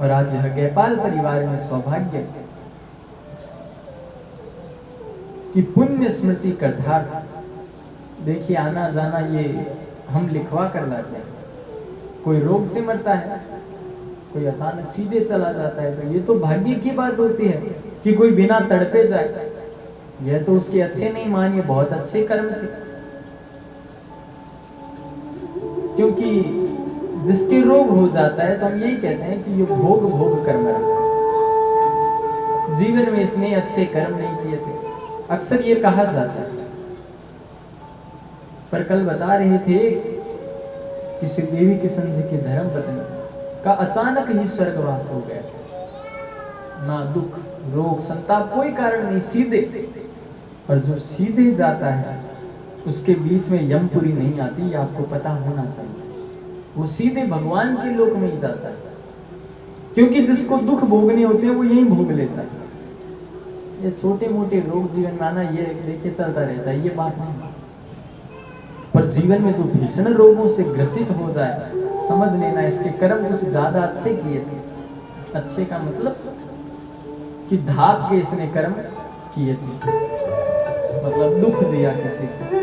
और आज यह गयपाल परिवार में सौभाग्य कि पुण्य स्मृति करतार्थ। देखिए आना जाना ये हम लिखवा कर लाते हैं। कोई रोग से मरता है, कोई अचानक सीधे चला जाता है, तो ये तो भाग्य की बात होती है कि कोई बिना तड़पे जाए। यह तो उसके अच्छे नहीं मानिए, बहुत अच्छे कर्म थे। क्योंकि जिसके रोग हो जाता है तो हम यही कहते हैं कि ये भोग भोग कर्म रहा, जीवन में इसने अच्छे कर्म नहीं किए थे, अक्सर ये कहा जाता है। पर कल बता रहे थे कि श्री देवी किशन जी की धर्मपत्नी का अचानक ही स्वर्गवास हो गया। ना दुख रोग संताप कोई कारण नहीं, सीधे। और जो सीधे जाता है उसके बीच में यमपुरी नहीं आती, ये आपको पता होना चाहिए। वो सीधे भगवान के लोक में ही जाता है, क्योंकि जिसको दुख भोगने होते हैं वो यही भोग लेता है। ये छोटे मोटे रोग जीवन में आना ये देखिए चलता रहता है, ये बात नहीं। पर जीवन में जो भीषण रोगों से ग्रसित हो जाए, समझ लेना इसके कर्म कुछ ज्यादा अच्छे किए थे। अच्छे का मतलब कि धाप के इसने कर्म किए थे, मतलब दुख दिया किसी को।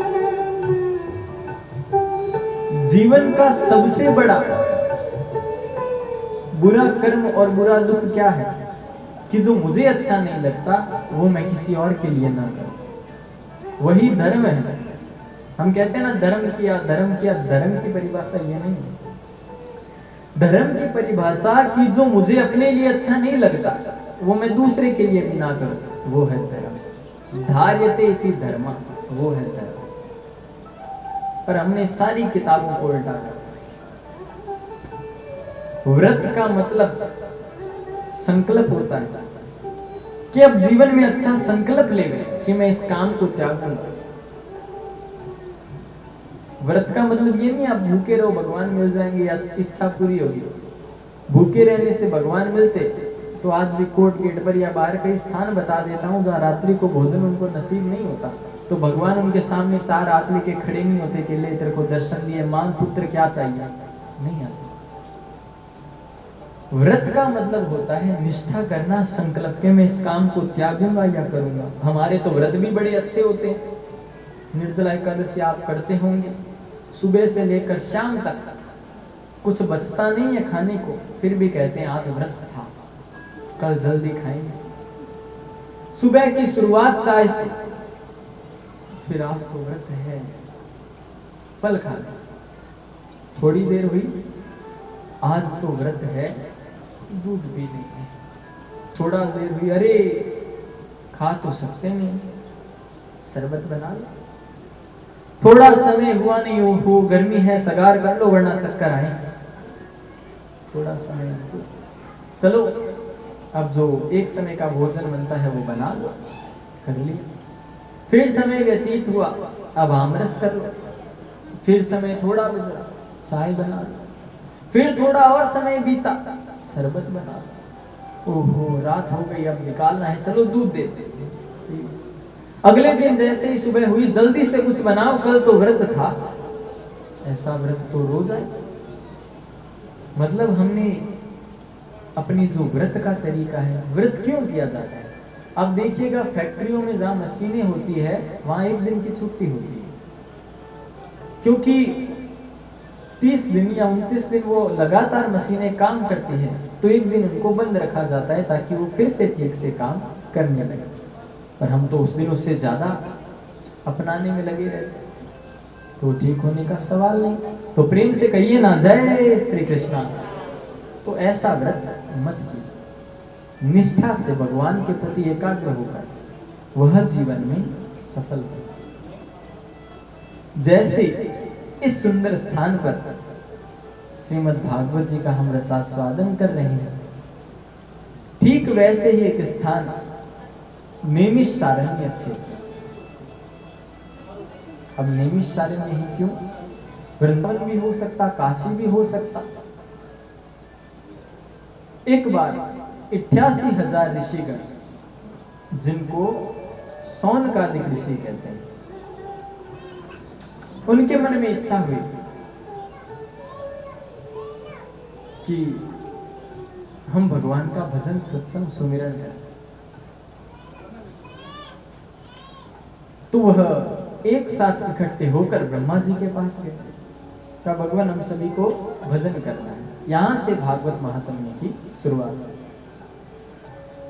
जीवन का सबसे बड़ा बुरा कर्म और बुरा दुख क्या है कि जो मुझे अच्छा नहीं लगता वो मैं किसी और के लिए ना करूं। वही धर्म है। हम कहते हैं ना धर्म किया धर्म किया, धर्म की परिभाषा ये नहीं है। धर्म की परिभाषा कि जो मुझे अपने लिए अच्छा नहीं लगता वो मैं दूसरे के लिए भी ना करूं, वो है धर्म। धार्यते इति धर्म, वो है धर्म। पर हमने सारी किताबों को उल्टा कर। व्रत का मतलब संकल्प होता है कि अब जीवन में अच्छा संकल्प ले कि मैं इस काम को त्याग दूंगा। व्रत का मतलब ये नहीं आप भूखे रहो भगवान मिल जाएंगे या इच्छा पूरी होगी। भूखे रहने से भगवान मिलते तो आज भी कोर्ट गेट पर या बाहर कई स्थान बता देता हूँ जहाँ रात्रि को भोजन उनको नसीब नहीं होता, तो भगवान उनके सामने 4 हाथ लेके खड़े नहीं होते कि ले तेरे को दर्शन दिए, मांग पुत्र क्या चाहिए, नहीं आते। व्रत का मतलब होता है निष्ठा करना, संकल्प के मैं इस काम को त्यागूंगा या करूंगा। हमारे तो व्रत भी बड़े अच्छे होते हैं। निर्जला एकादशी आप करते होंगे, सुबह से लेकर शाम तक कुछ बचता नहीं है खाने को, फिर भी कहते हैं आज व्रत था, कल जल्दी खाएंगे। सुबह की शुरुआत चाय से, फिर आज तो व्रत है, फल खा ले। थोड़ी देर हुई, आज तो व्रत है, दूध पी लेंगे। थोड़ा देर हुई, अरे खा तो सकते नहीं, शरबत बना लो। थोड़ा समय हुआ नहीं, हो गर्मी है सगार कर लो वरना चक्कर आएंगे। थोड़ा समय चलो अब जो एक समय का भोजन बनता है वो बना लो, कर लिया। फिर समय व्यतीत हुआ, अब आमरस कर लो। फिर समय थोड़ा गुजरा, चाय बना लो। फिर थोड़ा और समय बीता, शरबत बना लो। ओहो रात हो गई, अब निकालना है, चलो दूध दे दे। अगले दिन जैसे ही सुबह हुई, जल्दी से कुछ बनाओ, कल तो व्रत था। ऐसा व्रत तो रोज आए। मतलब हमने अपनी जो व्रत का तरीका है, व्रत क्यों किया जाता है। अब देखिएगा फैक्ट्रियों में जहां मशीनें होती है वहां एक दिन की छुट्टी होती है, क्योंकि 30 दिन या 29 दिन वो लगातार मशीनें काम करती हैं, तो एक दिन उनको बंद रखा जाता है ताकि वो फिर से ठीक से काम करने लगे। पर हम तो उस दिन उससे ज्यादा अपनाने में लगे रहते, तो ठीक होने का सवाल नहीं। तो प्रेम से कहिए ना जय श्री कृष्णा। तो ऐसा व्रत मत कीजिए। निष्ठा से भगवान के प्रति एकाग्र होकर वह जीवन में सफल हो। जैसे इस सुंदर स्थान पर श्रीमद् भागवत जी का हम रसास्वादन कर रहे हैं, ठीक वैसे ही एक स्थान नैमिषारण्य क्षेत्र। अब नैमिषारण्य ही क्यों, वृंदावन भी हो सकता, काशी भी हो सकता। एक बार 88,000 ऋषिगण, जिनको सौनकादिक ऋषि कहते हैं, उनके मन में इच्छा हुई कि हम भगवान का भजन सत्संग सुमिरन करें। तो वह एक साथ इकट्ठे होकर ब्रह्मा जी के पास गए। का भगवान हम सभी को भजन करना है। यहां से भागवत महात्म्य की शुरुआत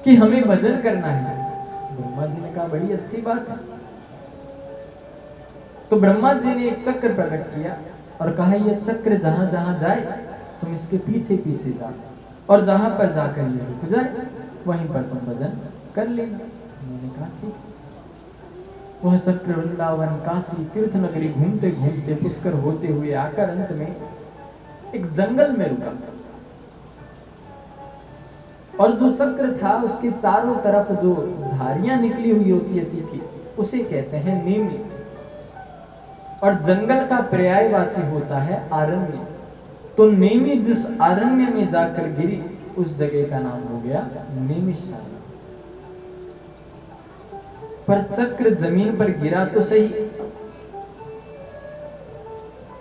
कि हमें भजन करना है। ब्रह्मा जी ने कहा बड़ी अच्छी बात है। तो ब्रह्मा जी ने एक चक्र प्रकट किया और कहा यह चक्र जहां जहां जाए तुम इसके पीछे पीछे जाओ, और जहां पर जाकर ये रुक जाए वहीं पर तुम भजन कर लेना। उन्होंने कहा ठीक। वह चक्र वृंदावन काशी तीर्थ नगरी घूमते घूमते पुष्कर होते हुए आकर अंत में एक जंगल में रुका, और जो चक्र था उसके चारों तरफ जो धारियां निकली हुई होती है तीखी, उसे कहते हैं नेमी। और जंगल का पर्यायवाची होता है आरण्य। तो नेमी जिस अरण्य में जाकर गिरी उस जगह का नाम हो गया नेमिशारण्य। पर चक्र जमीन पर गिरा तो सही,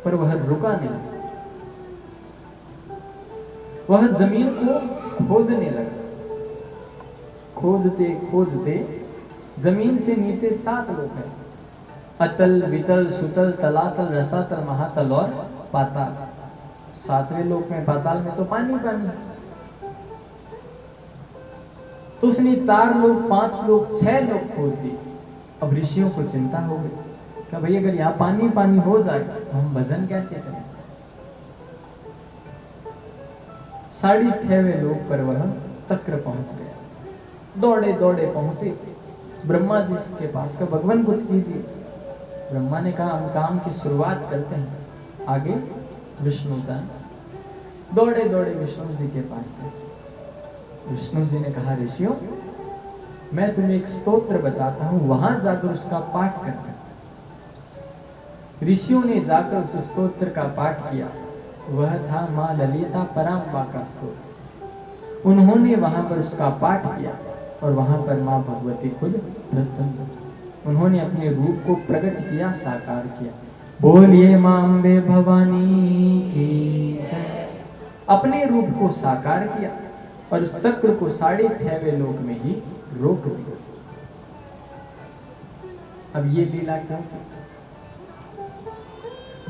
पर वह रुका नहीं। वह जमीन को खोदने लगा। खोदते खोदते जमीन से नीचे 7 लोक हैं, अतल वितल सुतल तलातल रसातल महातल और पाताल। 7वें लोक में पाताल में तो पानी पानी। तो उसने 4 लोक 5 लोक 6 लोक खोद दिए। अब ऋषियों को चिंता हो गई कि भाई अगर यहाँ पानी पानी हो जाए तो हम भजन कैसे करें। 6.5वें लोक पर वह चक्र पहुंच गया। दौड़े दौड़े पहुंचे ब्रह्मा जी के पास। का भगवान कुछ कीजिए। ब्रह्मा ने कहा हम काम की शुरुआत करते हैं, आगे विष्णु जान। दौड़े दौड़े विष्णु जी के पास गए। विष्णु जी ने कहा ऋषियों मैं तुम्हें एक स्तोत्र बताता हूं, वहां जाकर उसका पाठ करना। ऋषियों ने जाकर उस स्तोत्र का पाठ किया। वह था मां ललिता पराम्बा का स्तोत्र। उन्होंने वहां पर उसका पाठ किया और वहां पर मां भगवती खुद प्रत्यक्ष उन्होंने अपने रूप को प्रकट किया, साकार किया। बोलिए मां अम्बे भवानी की जय। अपने रूप को साकार किया और उस चक्र को 6.5वें लोक में ही रोक दिया। अब ये लीला क्यों की?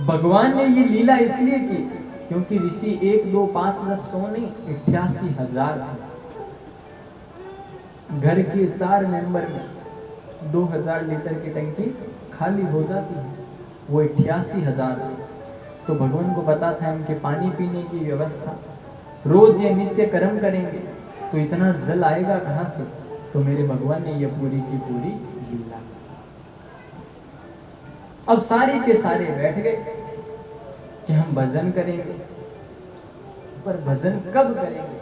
भगवान ने ये लीला इसलिए की क्योंकि ऋषि 1 2 5 10 100 नहीं 88,000 थे। घर के 4 मेंबर में 2000 लीटर की टंकी खाली हो जाती है, वो 88,000 थे। तो भगवान को पता था इनके पानी पीने की व्यवस्था, रोज ये नित्य कर्म करेंगे तो इतना जल आएगा कहां से। तो मेरे भगवान ने ये पूरी की पूरी लीला। अब सारे के सारे बैठ गए कि हम भजन करेंगे, पर भजन कब करेंगे?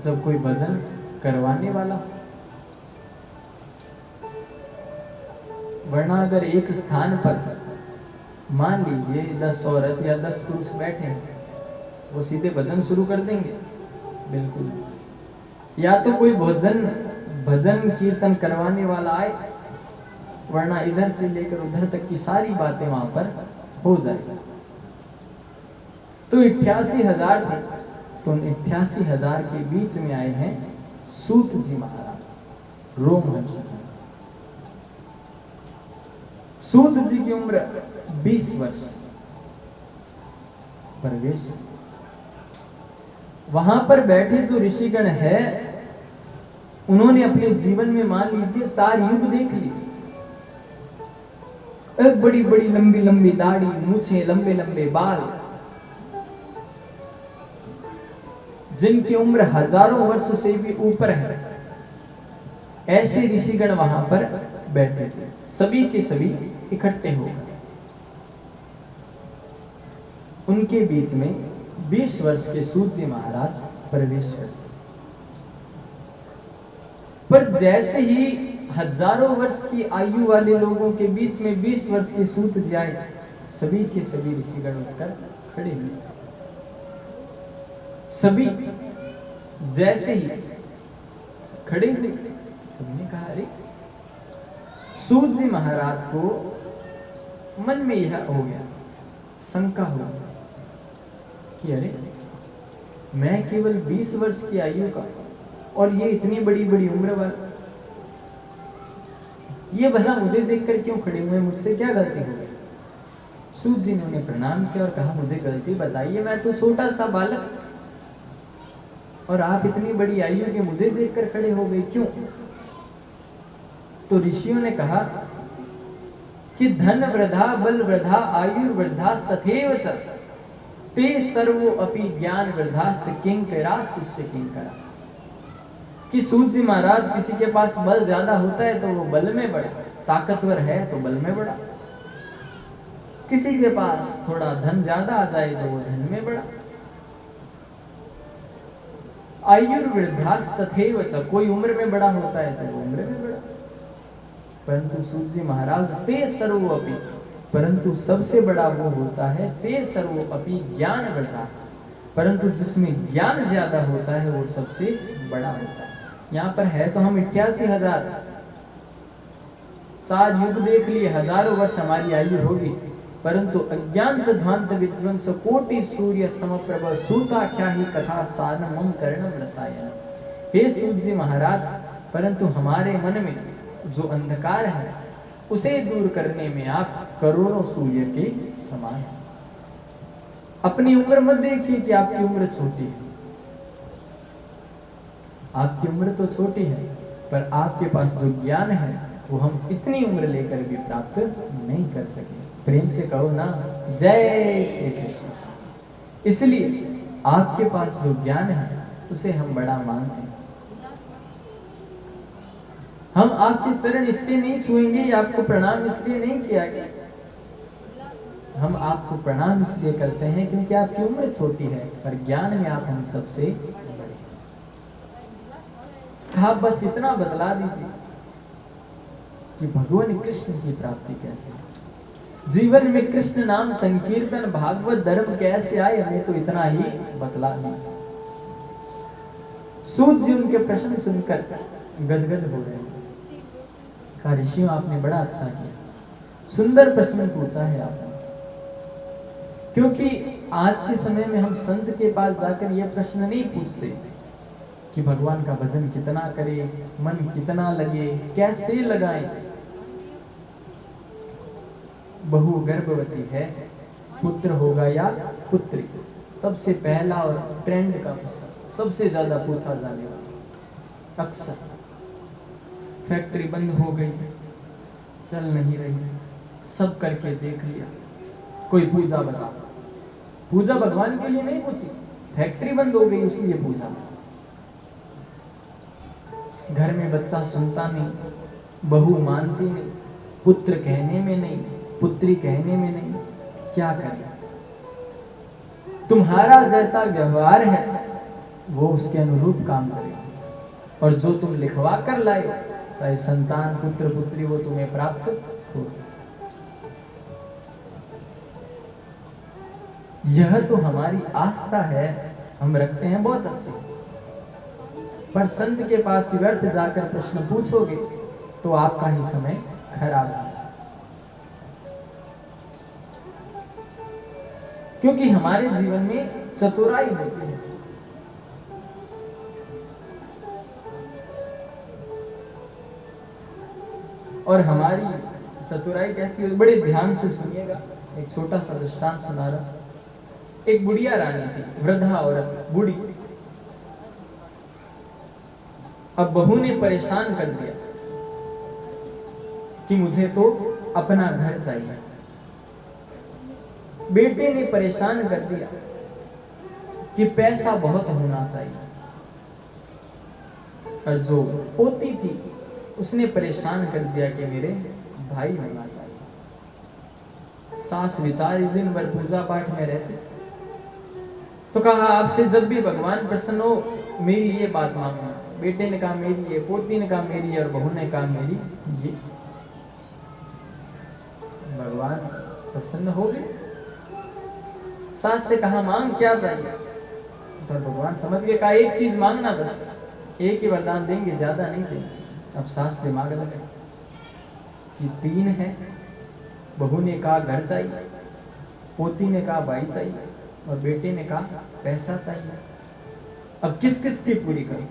जब कोई भजन करवाने वाला। वरना अगर एक स्थान पर मान लीजिए 10 औरत या 10 पुरुष बैठे, वो सीधे भजन शुरू कर देंगे? बिल्कुल। या तो कोई भजन कीर्तन करवाने वाला आए, वरना इधर से लेकर उधर तक की सारी बातें वहां पर हो जाए। तो 88,000 थे। तो 88,000 के बीच में आए हैं सूत जी महाराज, रोमहर्ष। सूत जी की उम्र 20 वर्ष। प्रवेश वहां पर बैठे जो ऋषिगण है, उन्होंने अपने जीवन में मान लीजिए 4 युग देख लिए। एक बड़ी बड़ी लंबी लंबी दाढ़ी, मूछें, लंबे लंबे बाल, जिनकी उम्र हजारों वर्ष से भी ऊपर है, ऐसे ऋषिगण वहां पर बैठे थे। सभी के सभी इकट्ठे हो गए। उनके बीच में 20 वर्ष के सूत जी महाराज प्रवेश करते। पर जैसे ही हजारों वर्ष की आयु वाले लोगों के बीच में 20 वर्ष के सूत जी आए, सभी के सभी ऋषिगण उठकर खड़े हुए। सभी जैसे ही खड़े हुए, सबने कहा अरे। सूत जी महाराज को मन में यह हो गया, शंका हो गई कि अरे मैं केवल 20 वर्ष की आयु का और ये इतनी बड़ी बड़ी उम्र वाला, ये भला मुझे देखकर क्यों खड़े हुए, मुझसे क्या गलती हो गई? सूत जी ने उन्हें प्रणाम किया और कहा, मुझे गलती बताइए, मैं तो छोटा सा बालक और आप इतनी बड़ी आयु के मुझे देखकर खड़े हो गए, क्यों? तो ऋषियों ने कहा कि धन वृद्धा बल वृद्धा आयु वृद्धा तथैव च ते सर्वो अपि ज्ञान वृद्धाश्च किंकरा शिष्य किंकरा। कि सूत जी महाराज, किसी के पास बल ज्यादा होता है तो वो बल में बड़ा, ताकतवर है तो बल में बड़ा, किसी के पास थोड़ा धन ज्यादा आ जाए तो वो धन में बड़ा। आयुर्वृद्धास तथैव च, कोई उम्र में बड़ा होता है तो वो उम्र में बड़ा। परंतु सूत जी महाराज, ते सर्वोपि, परंतु सबसे बड़ा वो होता है, ते सर्वोपि ज्ञान वृद्धास, परंतु जिसमें ज्ञान ज्यादा होता है वो सबसे बड़ा होता है। यहाँ पर है तो हम 88,000, 4 युग देख लिए, हजारों वर्ष हमारी आयु होगी, परंतु अज्ञान ध्वांत विध्वंस कोटि सूर्य समप्रभ सूताख्या ही कथा सार मम कर्ण रसायन। हे सूत जी महाराज, परंतु हमारे मन में जो अंधकार है उसे दूर करने में आप करोड़ों सूर्य के समान हैं। अपनी उम्र मत देखिए कि आपकी उम्र छोटी है, आपकी उम्र तो छोटी है, पर आपके पास जो ज्ञान है वो हम इतनी उम्र लेकर भी प्राप्त नहीं कर सके। प्रेम से कहो ना, जय श्री कृष्ण। इसलिए आपके पास जो ज्ञान है उसे हम बड़ा मानते हैं। हम आपके चरण इसलिए नहीं छुएंगे, आपको प्रणाम इसलिए नहीं किया गया, हम आपको प्रणाम इसलिए करते हैं क्योंकि आपकी उम्र छोटी है पर ज्ञान में आप हम सबसे बड़े। कहा बस इतना बतला दीजिए कि भगवान कृष्ण की प्राप्ति कैसे, जीवन में कृष्ण नाम संकीर्तन भागवत धर्म कैसे आए, हमें तो इतना ही बतला दीजिए। सूत जी उनके प्रश्न सुनकर गदगद हो रहे हैं। कहा ऋषियों, आपने बड़ा अच्छा किया, सुंदर प्रश्न पूछा है आपने, क्योंकि आज के समय में हम संत के पास जाकर यह प्रश्न नहीं पूछते कि भगवान का भजन कितना करें, मन कितना लगे, कैसे लगाएं। बहू गर्भवती है, पुत्र होगा या पुत्री, सबसे पहला और ट्रेंड का प्रश्न, सबसे ज्यादा पूछा जाने वाला। अक्सर फैक्ट्री बंद हो गई, चल नहीं रही, सब करके देख लिया, कोई पूजा बता, पूजा भगवान के लिए नहीं पूछी, फैक्ट्री बंद हो गई उसलिए पूजा। घर में बच्चा सुनता नहीं, बहू मानती नहीं, पुत्र कहने में नहीं, पुत्री कहने में नहीं, क्या करें? तुम्हारा जैसा व्यवहार है वो उसके अनुरूप काम करेगा, और जो तुम लिखवा कर लाए, चाहे संतान पुत्र पुत्री, वो तुम्हें प्राप्त हो। यह तो हमारी आस्था है, हम रखते हैं बहुत अच्छे, पर संत के पास व्यर्थ जाकर प्रश्न पूछोगे तो आपका ही समय खराब है। क्योंकि हमारे जीवन में चतुराई होती है, और हमारी चतुराई कैसी हो, बड़े ध्यान से सुनिएगा। एक छोटा सा दृष्टांत सुना रहा। एक बुढ़िया रानी थी, वृद्धा औरत, बूढ़ी। अब बहू ने परेशान कर दिया कि मुझे तो अपना घर चाहिए। बेटे ने परेशान कर दिया कि पैसा बहुत होना चाहिए। और जो पोती थी उसने परेशान कर दिया कि मेरे भाई होना चाहिए। सास विचारी दिन भर पूजा पाठ में रहते, तो कहा आपसे जब भी भगवान प्रसन्न हो मेरी ये बात मांगना। बेटे ने कहा मेरी ये, पोती ने कहा मेरी, और बहू ने कहा मेरी ये। भगवान प्रसन्न हो गए। सास से कहा मांग क्या चाहिए, पर भगवान समझ गए, कहा एक चीज मांगना, बस एक ही वरदान देंगे, ज्यादा नहीं देंगे। अब सास दिमाग लगे कि 3 है, बहू ने कहा घर चाहिए, पोती ने कहा भाई चाहिए, और बेटे ने कहा पैसा चाहिए। अब किस किस की पूरी करूं?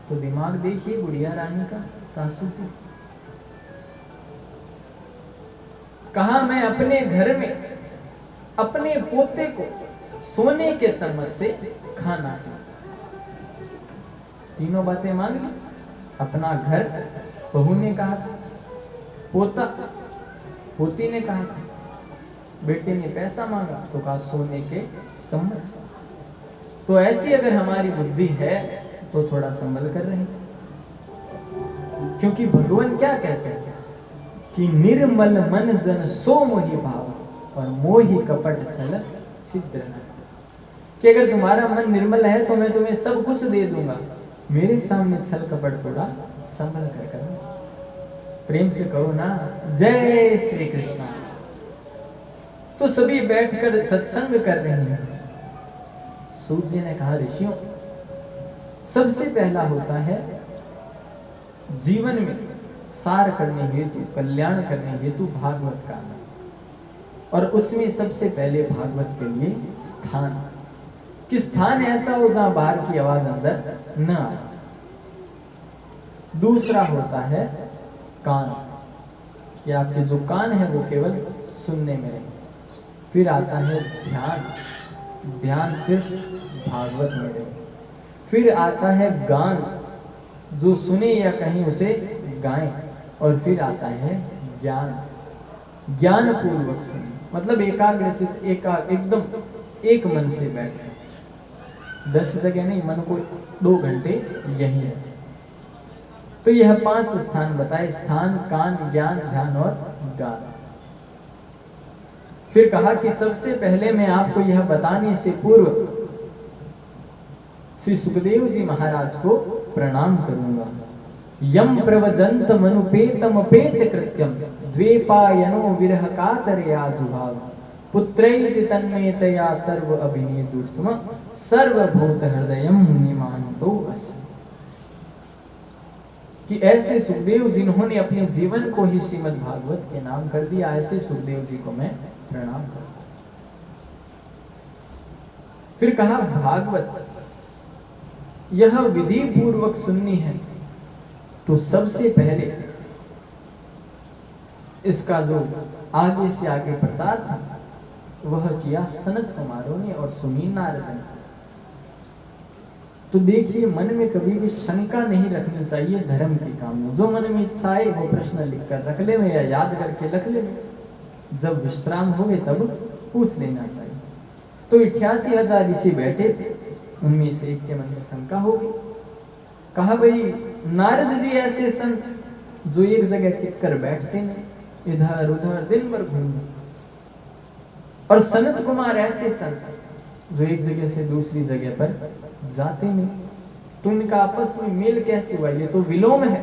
तो दिमाग देखिए बुढ़िया रानी का, सासू जी। कहा मैं अपने घर में अपने पोते को सोने के चम्मच से खाना है। तीनों बातें मान ली। अपना घर बहू ने कहा था, पोता पोती ने कहा था, बेटे ने पैसा मांगा तो कहा सोने के चम्मच से। तो ऐसी अगर हमारी बुद्धि है तो थोड़ा संभल कर रहे, क्योंकि भगवान क्या कहते हैं कि निर्मल मन जन सो मोहि भाव और मोहि कपट चल छिद्र न। कि अगर तुम्हारा मन निर्मल है तो मैं तुम्हें सब कुछ दे दूंगा, मेरे सामने छल कपट थोड़ा संभल कर करना। प्रेम से कहो ना, जय श्री कृष्ण। तो सभी बैठकर सत्संग कर रहे हैं। सूत जी ने कहा ऋषियों, सबसे पहला होता है जीवन में सार करने हेतु, कल्याण करने हेतु भागवत का, और उसमें सबसे पहले भागवत के लिए स्थान, कि स्थान ऐसा हो जहां बाहर की आवाज अंदर न आए। दूसरा होता है कान, कि आपके जो कान है वो केवल सुनने में रहे। फिर आता है ध्यान, ध्यान सिर्फ भागवत में रहे। फिर आता है गान, जो सुने या कहीं उसे गाएं। और फिर आता है ज्ञान, ज्ञान पूर्वक सुने, मतलब एकाग्रचित, एकदम एक मन से बैठे। 10 जगह नहीं, मन को 2 घंटे यही है। तो यह 5 स्थान बताए, स्थान, कान, ज्ञान, ध्यान और गान। फिर कहा कि सबसे पहले मैं आपको यह बताने से पूर्व श्री सुखदेव जी महाराज को प्रणाम करूंगा। यम प्रवजंत मनुपेतम पेत कृत्यम द्वेपायनो विरह कातरया जुहाव पुत्रैति तन्मेतया तर्व अभिनेदुस्तम सर्वभूत हृदयम निमानतो अस्मि। कि ऐसे सुखदेव जिन्होंने अपने जीवन को ही श्रीमद् भागवत के नाम कर दिया, ऐसे सुखदेव जी को मैं प्रणाम करता। फिर कहा भागवत यह विधि पूर्वक सुननी है, तो सबसे पहले इसका जो आगे से आगे प्रचार था वह किया सनत कुमारों ने और सुनी नारद ने। तो देखिए, मन में कभी भी शंका नहीं रखनी चाहिए धर्म के काम में। जो मन में इच्छा है वो प्रश्न लिखकर रख ले या याद करके रख ले, जब विश्राम होवे तब पूछ लेना चाहिए। तो 88,000 ऋषि बैठे थे, उनमें से एक के मन में शंका हो गई। कहा भाई नारद जी ऐसे संत जो एक जगह टिक कर बैठते नहीं, इधर उधर दिन भर घूमते, और सनत कुमार ऐसे संत जो एक जगह से दूसरी जगह पर जाते नहीं, तो इनका आपस में मेल कैसे हुआ? ये तो विलोम है।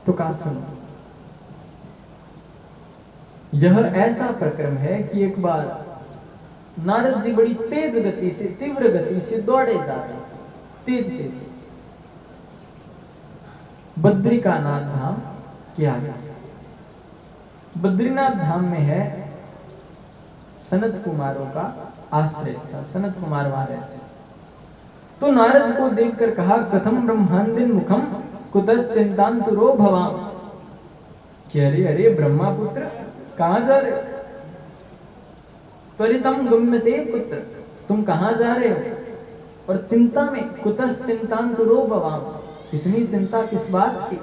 तो कहा सुनो, यह ऐसा प्रक्रम है कि एक बार नारद जी बड़ी तेज गति से, तीव्र गति से दौड़े जा रहे, तेज तेज, बद्रिकानाथ धाम के आगे से। बद्रीनाथ धाम में है सनत कुमारों का आश्रय था, सनत कुमार वहां रहते। तो नारद को देखकर कहा कथम ब्रह्मांडिन मुखम कुतश्चिंतांतुरो भवाम, कि अरे अरे ब्रह्मापुत्र कहां जा रहे हो? त्वरितम गम्यते कुत्र, तुम कहां जा रहे हो? और चिंता में, कुतश्चिंतांतुरो भवाम, इतनी चिंता किस बात की?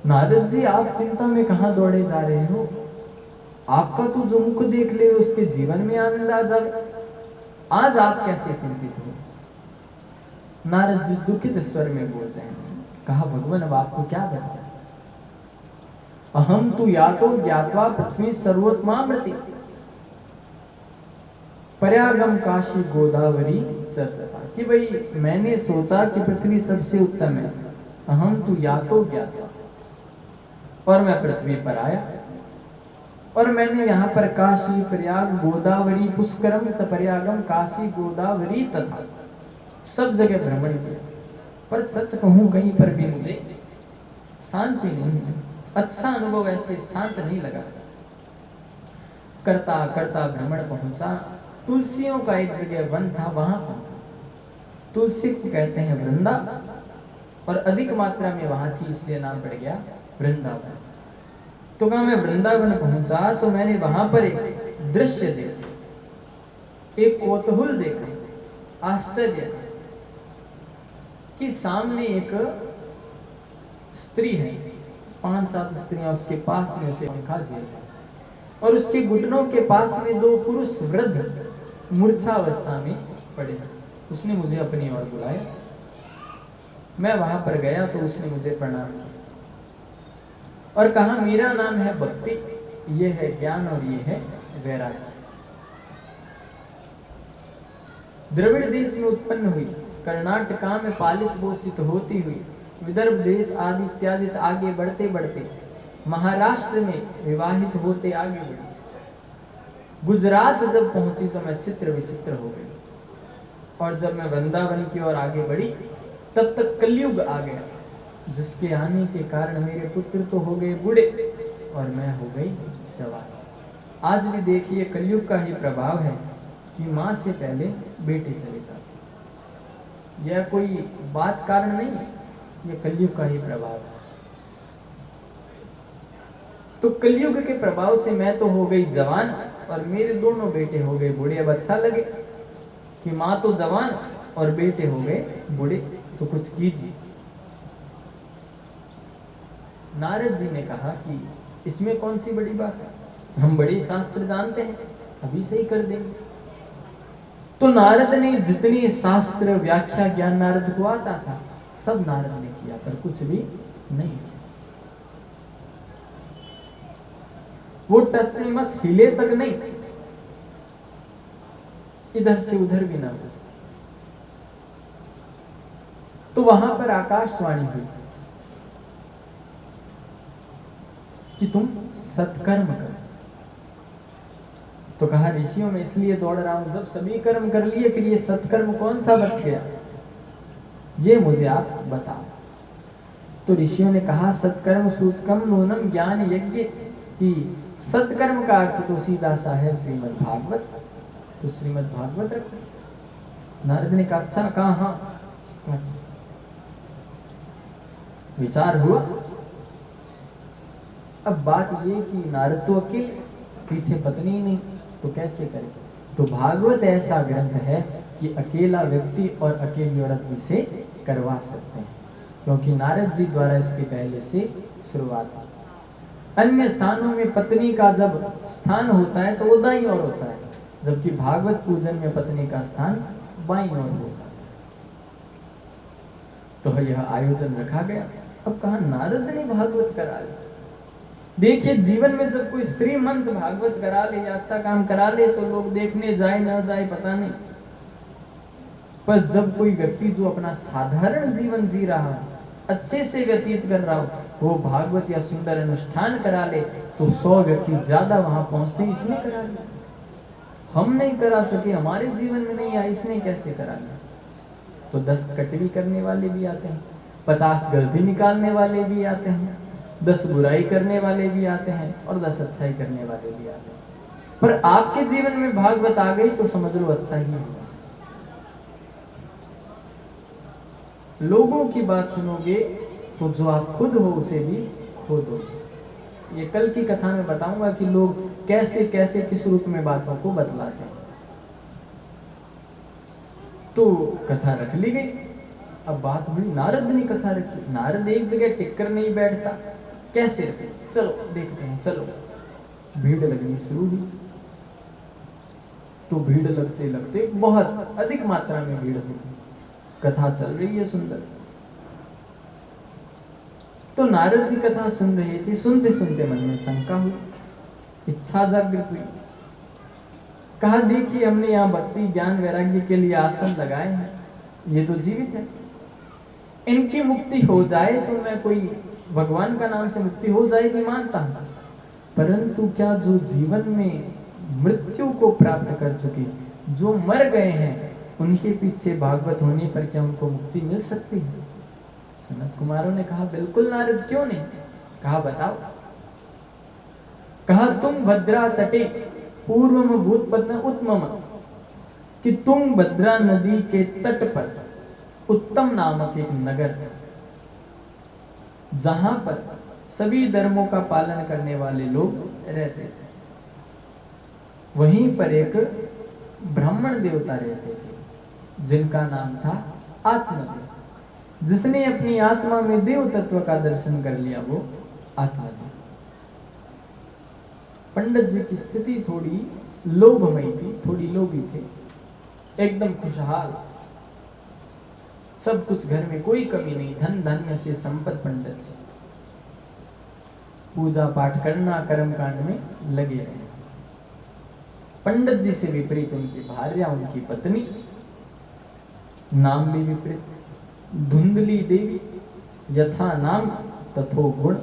नारद जी आप चिंता में कहां दौड़े जा रहे हो? आपका तो जो मुख देख ले उसके जीवन में आनंद आ जाए, आज आप कैसे चिंतित हो? नारद जी दुखित स्वर में बोलते हैं। कहा भगवान अब आपको क्या बताएं? अहम तु यातो ज्ञात्वा पृथ्वी सर्वोत्तमामृति पर्यागम काशी गोदावरी चतुर्था, कि भाई मैंने सोचा कि पृथ्वी सबसे उत्तम है। अहम तु यातो ज्ञात्वा, और मैं पृथ्वी पर आया और मैंने यहाँ पर काशी प्रयाग गोदावरी पुष्करम च पर्यागम काशी गोदावरी तथा सब जगह भ्रमण किया, पर सच कहूं कहीं पर भी मुझे शांति नहीं है, अच्छा अनुभव ऐसे शांत नहीं लगा। करता करता भ्रमण पहुंचा तुलसियों का एक जगह वन था, वहां पहुंचा। तुलसी को कहते हैं वृंदा, और अधिक मात्रा में वहां थी, इसलिए नाम पड़ गया वृंदावन। तो कहा मैं वृंदावन पहुंचा तो मैंने वहां पर एक दृश्य देखा, एक कौतूहल देखा, आश्चर्य कि सामने एक स्त्री है, 5-7 स्त्रियां उसके पास में उसे पंखा झेल, और उसके घुटनों के पास में 2 पुरुष वृद्ध मूर्छावस्था में पड़े। उसने मुझे अपनी ओर बुलाया, मैं वहां पर गया तो उसने मुझे प्रणाम किया और कहा मेरा नाम है भक्ति, ये है ज्ञान और ये है वैराग्य। द्रविड़ देश में उत्पन्न हुई, कर्नाटका में पालित पोषित होती हुई, विदर्भ देश आदि इत्यादि आगे बढ़ते बढ़ते महाराष्ट्र में विवाहित होते आगे बढ़ी। गुजरात जब पहुंची तो मैं चित्र विचित्र हो गई, और जब मैं वृंदावन की ओर आगे बढ़ी तब तक कलयुग आ गया, जिसके आने के कारण मेरे पुत्र तो हो गए बूढ़े और मैं हो गई जवान। आज भी देखिए कलयुग का ही प्रभाव है कि माँ से पहले बेटे चले जाते। यह कोई बात कारण नहीं है, यह कलयुग का ही प्रभाव है। तो कलयुग के प्रभाव से मैं तो हो गई जवान और मेरे दोनों बेटे हो गए बूढ़े। अब अच्छा लगे कि माँ तो जवान और बेटे हो गए बूढ़े, तो कुछ कीजिए। नारद जी ने कहा कि इसमें कौन सी बड़ी बात है, हम बड़ी शास्त्र जानते हैं, अभी से ही कर देंगे। तो नारद ने जितनी शास्त्र व्याख्या ज्ञान नारद को आता था सब नारद ने किया, पर कुछ भी नहीं। वो टस से मस हिले तक नहीं, इधर से उधर भी ना हो। तो वहां पर आकाशवाणी हुई कि तुम सत्कर्म करो। तो कहा ऋषियों में इसलिए दौड़ रहा हूं, जब सभी कर्म कर लिए फिर ये सत्कर्म कौन सा बच गया, ये मुझे आप बताओ। तो ऋषियों ने कहा सत्कर्म सूचकम नूनम ज्ञान यज्ञ, कि सत्कर्म का अर्थ तो सीधा सा है श्रीमद् भागवत, तो श्रीमद् भागवत रखो। नारद ने कहा अच्छा, कहा हाँ। विचार हुआ। अब बात ये कि नारद तो अकेले, पीछे पत्नी नहीं, तो कैसे करे। तो भागवत ऐसा ग्रंथ है कि अकेला व्यक्ति और अकेली औरत भी से करवा सकते हैं, क्योंकि नारद जी द्वारा इसके पहले से शुरुआत है। अन्य स्थानों में पत्नी का जब स्थान होता है तो वो दाईं ओर होता है, जबकि भागवत पूजन में पत्नी का स्थान बाईं ओर हो जाता है। तो यह आयोजन रखा गया। अब कहा नारद ने भागवत करा ली। देखिए जीवन में जब कोई श्रीमंत भागवत करा ले या अच्छा काम करा ले तो लोग देखने जाए ना जाए पता नहीं, पर जब कोई व्यक्ति जो अपना साधारण जीवन जी रहा है, अच्छे से व्यतीत कर रहा हो, वो भागवत या सुंदर अनुष्ठान करा ले तो 100 व्यक्ति ज्यादा वहां पहुंचते, इसने करा लिया। हम नहीं करा सके, हमारे जीवन में नहीं आया, इसने कैसे करा लिया। तो 10 कटवी करने वाले भी आते हैं, 50 गलती निकालने वाले भी आते हैं, 10 बुराई करने वाले भी आते हैं और 10 अच्छाई करने वाले भी आते हैं। पर आपके जीवन में भागवत आ गई तो समझ लो अच्छा ही होगा। लोगों की बात सुनोगे तो जो आप खुद हो उसे भी खो दोगे। ये कल की कथा में बताऊंगा कि लोग कैसे कैसे किस रूप में बातों को बतलाते हैं। तो कथा रख ली गई। अब बात हुई नारद ने कथा रखी। नारद एक जगह टिककर नहीं बैठता, कैसे रखे, चलो देखते हैं, चलो। भीड़ लगनी शुरू हुई। तो भीड़ लगते लगते बहुत अधिक मात्रा में भीड़ हुई। कथा चल रही है सुंदर। तो नारद जी कथा सुन रहे थे, सुनते सुनते मन में शंका हुई, इच्छा जागृत हुई। कहा देखिए हमने यहाँ भक्ति ज्ञान वैराग्य के लिए आसन लगाए हैं, ये तो जीवित है, इनकी मुक्ति हो जाए तो मैं कोई भगवान का नाम से मुक्ति हो जाएगी मानता हूं, परंतु क्या जो जीवन में मृत्यु को प्राप्त कर चुके, जो मर गए हैं, उनके पीछे भागवत होने पर क्या उनको मुक्ति मिल सकती है। सनत कुमारों ने कहा बिल्कुल नारद, क्यों नहीं। कहा बताओ। कहा तुम भद्रा तटे पूर्वम भूतपद्म उत्तमम, कि तुंगभद्रा नदी के तट पर उत्तम नामक एक नगर है, जहां पर सभी धर्मों का पालन करने वाले लोग रहते थे। वहीं पर एक ब्राह्मण देवता रहते थे जिनका नाम था आत्मदेव। जिसने अपनी आत्मा में देव तत्व का दर्शन कर लिया वो आत्मदेव। पंडित जी की स्थिति थोड़ी लोभमयी थी, थोड़ी लोभी थे, एकदम खुशहाल, सब कुछ घर में कोई कमी नहीं, धन धान्य से संपत्ति। पंडित जी पूजा पाठ करना, कर्म कांड में लगे रहे। पंडित जी से विपरीत उनकी भार्या, उनकी पत्नी, नाम भी विपरीत, धुंधली देवी। यथा नाम तथो गुण,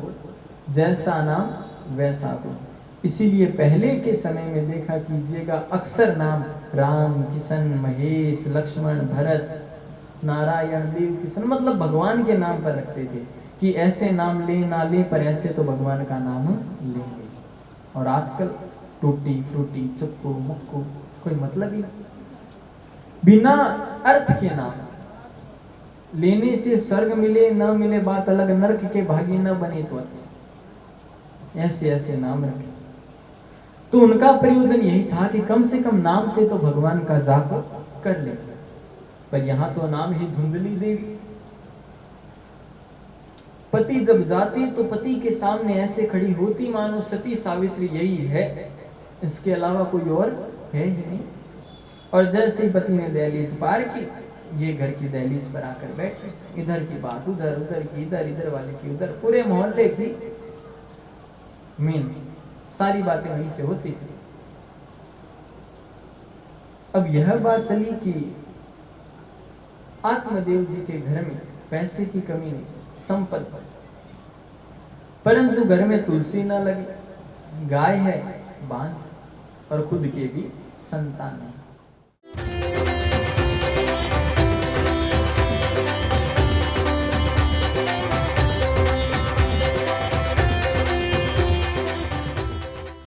जैसा नाम वैसा गुण। इसीलिए पहले के समय में देखा कीजिएगा, अक्सर नाम राम, किशन, महेश, लक्ष्मण, भरत, नारायण, देव, किशन, मतलब भगवान के नाम पर रखते थे कि ऐसे नाम ले ना ले, पर ऐसे तो भगवान का नाम लेंगे। और आजकल टूटी फ्रूटी, चक्कू मुक्कू, कोई मतलब ही नहीं, बिना अर्थ के नाम लेने से स्वर्ग मिले न मिले बात अलग, नरक के भागी न बने तो अच्छा, ऐसे ऐसे नाम रखे। तो उनका प्रयोजन यही था कि कम से कम नाम से तो भगवान का जाप कर ले। पर यहां तो नाम ही धुंधली देवी। पति जब जाती तो पति के सामने ऐसे खड़ी होती मानो सती सावित्री यही है, इसके अलावा कोई और है ही नहीं। और जैसे ही पति ने दहलीज पार की, ये घर की दहलीज पर आकर बैठे, इधर की बात उधर, उधर की इधर, इधर वाले की उधर, पूरे मोहल्ले की मेन सारी बातें वहीं से होती थी। अब यह बात चली कि आत्मदेव जी के घर में पैसे की कमी नहीं, संपत्ति, परंतु घर में तुलसी न लगी, गाय है बांझ, और खुद के भी संतान नहीं।